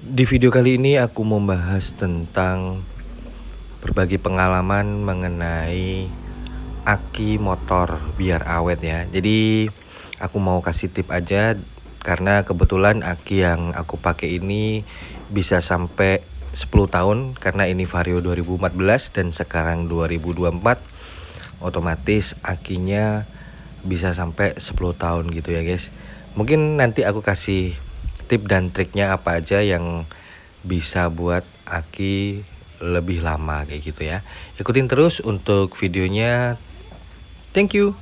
Di video kali ini aku membahas tentang berbagi pengalaman mengenai aki motor biar awet ya. Jadi aku mau kasih tip aja karena kebetulan aki yang aku pakai ini bisa sampai 10 tahun karena ini Vario 2014 dan sekarang 2024. Otomatis akinya bisa sampai 10 tahun gitu ya guys. Mungkin nanti aku kasih tip dan triknya apa aja yang bisa buat aki lebih lama kayak gitu ya. Ikutin terus untuk videonya. Thank you.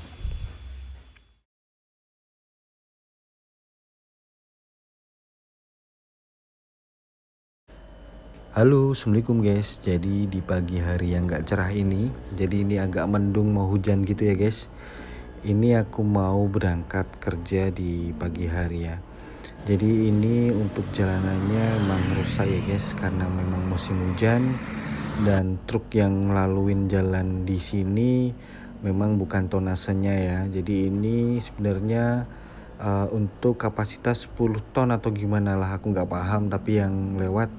Halo, assalamualaikum guys. Jadi di pagi hari yang gak cerah ini, jadi ini agak mendung mau hujan gitu ya guys. Ini aku mau berangkat kerja di pagi hari ya. Jadi ini untuk jalanannya emang rusak ya guys, karena memang musim hujan dan truk yang ngelaluin jalan di sini memang bukan tonasenya ya. Jadi ini sebenarnya untuk kapasitas 10 ton atau gimana lah aku nggak paham, tapi yang lewat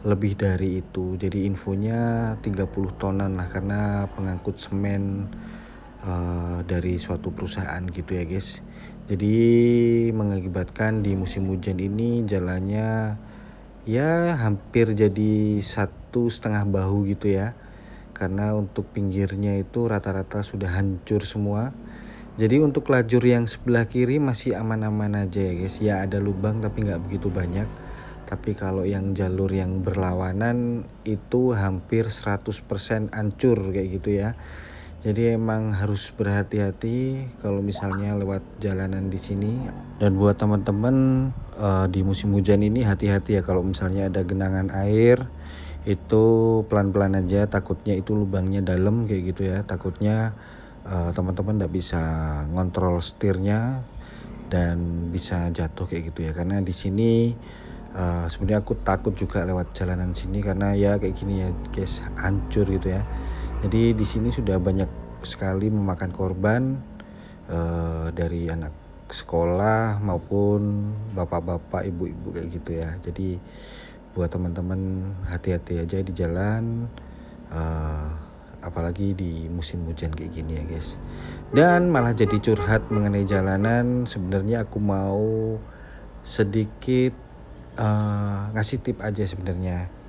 lebih dari itu. Jadi infonya 30 tonan lah karena pengangkut semen dari suatu perusahaan gitu ya guys. Jadi mengakibatkan di musim hujan ini jalannya ya hampir jadi 1,5 bahu gitu ya, karena untuk pinggirnya itu rata-rata sudah hancur semua. Jadi untuk lajur yang sebelah kiri masih aman-aman aja ya guys. Ya ada lubang tapi nggak begitu banyak. Tapi kalau yang jalur yang berlawanan itu hampir 100% hancur kayak gitu ya. Jadi emang harus berhati-hati kalau misalnya lewat jalanan di sini. Dan buat teman-teman di musim hujan ini hati-hati ya, kalau misalnya ada genangan air itu pelan-pelan aja, takutnya itu lubangnya dalam kayak gitu ya. Takutnya teman-teman nggak bisa ngontrol setirnya dan bisa jatuh kayak gitu ya. Karena di sini sebenarnya aku takut juga lewat jalanan sini karena ya kayak gini ya guys, hancur gitu ya. Jadi di sini sudah banyak sekali memakan korban dari anak sekolah maupun bapak-bapak, ibu-ibu kayak gitu ya. Jadi buat teman-teman hati-hati aja di jalan, apalagi di musim hujan kayak gini ya guys. Dan malah jadi curhat mengenai jalanan, sebenarnya aku mau sedikit ngasih tip aja sebenarnya.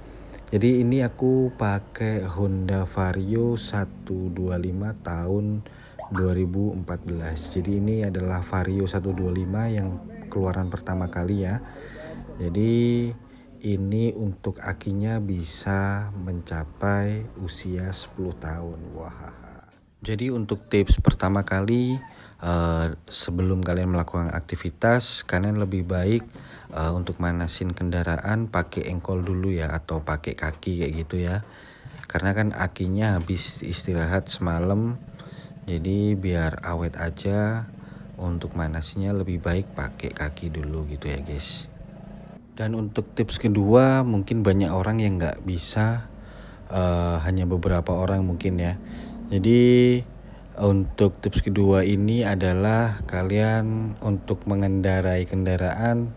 Jadi ini aku pakai Honda Vario 125 tahun 2014. Jadi ini adalah Vario 125 yang keluaran pertama kali ya. Jadi ini untuk akinya bisa mencapai usia 10 tahun. Wah. Jadi untuk tips pertama kali, sebelum kalian melakukan aktivitas, kalian lebih baik untuk manasin kendaraan pakai engkol dulu ya, atau pakai kaki kayak gitu ya. Karena kan akinya habis istirahat semalam, jadi biar awet aja, untuk manasnya lebih baik pakai kaki dulu gitu ya guys. Dan untuk tips kedua, mungkin banyak orang yang nggak bisa, hanya beberapa orang mungkin ya. Jadi untuk tips kedua ini adalah kalian untuk mengendarai kendaraan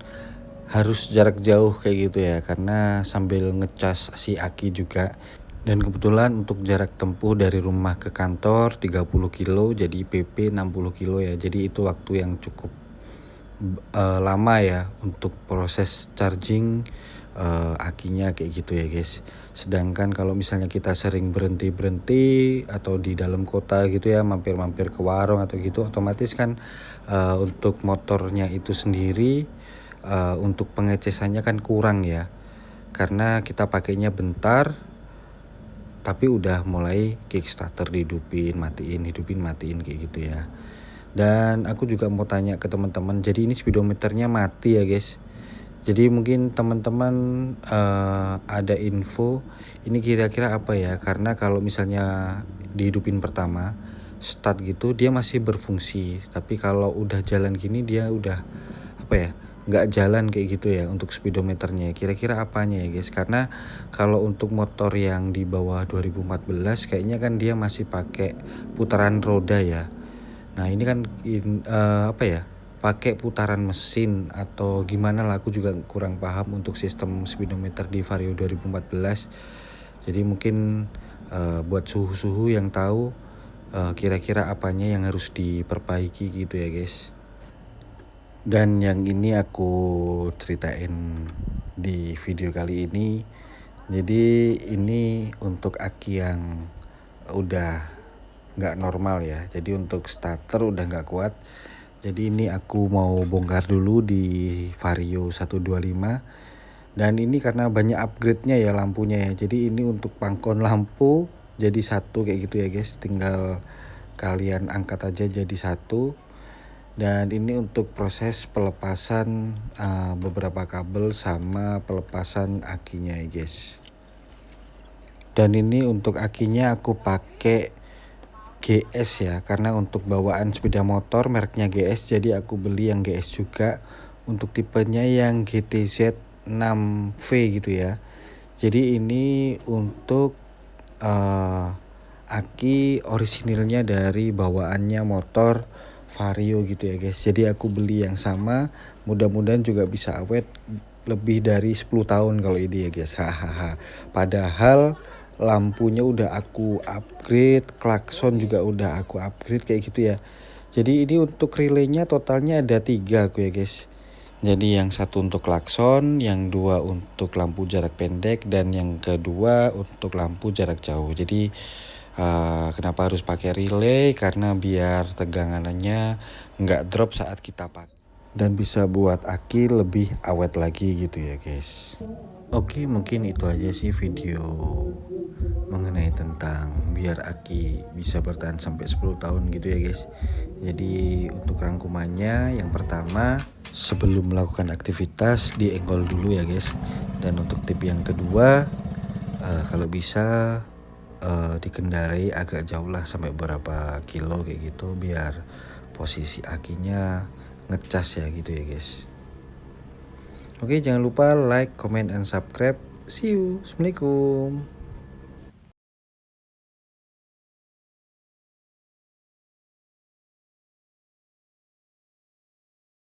harus jarak jauh kayak gitu ya, karena sambil ngecas si aki juga. Dan kebetulan untuk jarak tempuh dari rumah ke kantor 30 kilo, jadi PP 60 kilo ya. Jadi itu waktu yang cukup lama ya untuk proses charging akinya kayak gitu ya guys. Sedangkan kalau misalnya kita sering berhenti atau di dalam kota gitu ya, mampir-mampir ke warung atau gitu, otomatis kan untuk motornya itu sendiri untuk pengecesannya kan kurang ya, karena kita pakainya bentar tapi udah mulai kickstarter dihidupin matiin kayak gitu ya. Dan aku juga mau tanya ke teman-teman, jadi ini speedometernya mati ya guys. Jadi mungkin teman-teman ada info ini kira-kira apa ya, karena kalau misalnya dihidupin pertama start gitu dia masih berfungsi, tapi kalau udah jalan gini dia udah apa ya, nggak jalan kayak gitu ya untuk speedometernya. Kira-kira apanya ya guys, karena kalau untuk motor yang di bawah 2014 kayaknya kan dia masih pakai putaran roda ya. Nah ini kan apa ya, pakai putaran mesin atau gimana lah, aku juga kurang paham untuk sistem speedometer di Vario 2014. Jadi mungkin buat suhu-suhu yang tahu kira-kira apanya yang harus diperbaiki gitu ya guys. Dan yang ini aku ceritain di video kali ini. Jadi ini untuk aki yang udah nggak normal ya. Jadi untuk starter udah nggak kuat. Jadi ini aku mau bongkar dulu di Vario 125. Dan ini karena banyak upgrade-nya ya lampunya ya. Jadi ini untuk pangkon lampu jadi satu kayak gitu ya guys. Tinggal kalian angkat aja jadi satu. Dan ini untuk proses pelepasan beberapa kabel sama pelepasan akinya ya guys. Dan ini untuk akinya aku pakai GS ya, karena untuk bawaan sepeda motor mereknya GS, jadi aku beli yang GS juga. Untuk tipenya yang GTZ 6V gitu ya. Jadi ini untuk aki orisinilnya dari bawaannya motor Vario gitu ya guys. Jadi aku beli yang sama, mudah-mudahan juga bisa awet lebih dari 10 tahun kalau ini ya guys. Hahaha. Padahal lampunya udah aku upgrade, klakson juga udah aku upgrade kayak gitu ya. Jadi ini untuk relaynya totalnya ada 3 aku ya guys. Jadi yang satu untuk klakson, yang dua untuk lampu jarak pendek, dan yang kedua untuk lampu jarak jauh. Jadi kenapa harus pakai relay? Karena biar tegangannya nggak drop saat kita pakai. Dan bisa buat aki lebih awet lagi gitu ya guys. Oke, mungkin itu aja sih video mengenai tentang biar aki bisa bertahan sampai 10 tahun gitu ya guys. Jadi untuk rangkumannya, yang pertama sebelum melakukan aktivitas dienggol dulu ya guys. Dan untuk tip yang kedua, kalau bisa dikendarai agak jauh lah, sampai berapa kilo kayak gitu, biar posisi akinya ngecas ya gitu ya guys. Oke, jangan lupa like, comment, and subscribe. See you. Assalamualaikum.